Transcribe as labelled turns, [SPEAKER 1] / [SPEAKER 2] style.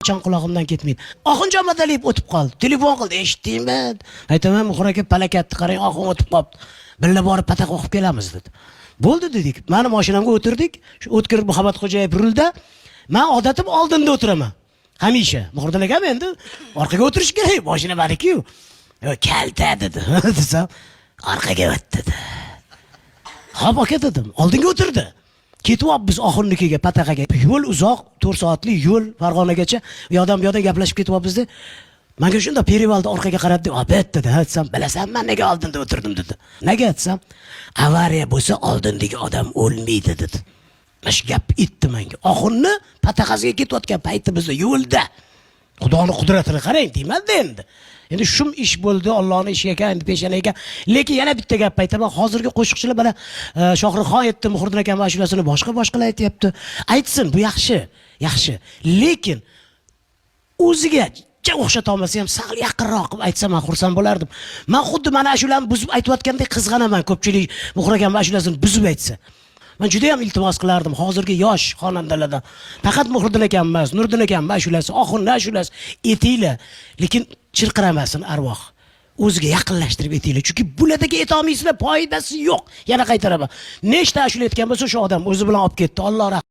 [SPEAKER 1] Can qulog'imdan ketmaydi. Oxunjon madalib o'tib qoldi. Telefon qildi, eshitdingmi? Aytaman, muxir aka palakatni qarang, oxun o'tib qoldi. Billa borib pataq o'qib kelamiz dedi. Bo'ldi dedik. Meni mashinamga o'tirdik. Shu o'tkir Muhammad Xo'jayev burildi. Men odatim oldinda o'tiraman. Hamisha. Muxirdan aka endi orqaga o'tirish kerak, mashina meniki-yu. Yo, kalta dedi. Desam, orqaga o't dedi. Xo'p aka dedim, oldinga o'tirdi. Ketyapmiz oxirnikiga, pataqaga. Yo'l uzoq, 4 soatlik yo'l Farg'onagacha. Bu yoqdan bu yoqdan gaplashib ketyapmiz dedi. Menga shunda perivalda orqaga qaradi, "Obet" dedi. Aytsam, "Bilasan, men nega oldinda o'tirdim" dedi. Nega aytsam, "Avariya bo'lsa oldindagi odam o'lmaydi" dedi. Mana shu gap aytdi menga. Oxirni pataqasiga ketayotgan paytimizda yo'lda. Xudoning qudratini qarang deyman-da endi. Endi shum ish bo'ldi, Allohning ishi ekan, endi peshana ekan. Lekin yana bitta gap aytaman. Hozirgi qo'shiqchilar mana Shohruxxon aytdi, Muhriddin aka mashulasini boshqa-boshqalar aytayapti. Aytsin, bu yaxshi, yaxshi. Lekin o'ziga o'xshata olmasa ham sal yaqinroq qilib aytsa men xursand bo'lardim. Men xuddi mana ashularni buzib aytayotgandek qizg'anaman, ko'pchilik Muhriddin aka mashulasini buzib aytsa. Men juda ham iltimos qilardim hozirgi yosh xonandalardan. Faqat Muhriddin aka emas, Nuriddin aka mashulasi, oxirgi ashulasi etinglar, lekin chirqiramasin arvoh. O'ziga yaqinlashtirib etinglar. Chunki bulardagi aytolmaysizlar, foydasi yo'q. Yana qaytaraman. Nechta ashula aytgan bo'lsa, shu odam o'zi bilan olib ketdi. Alloh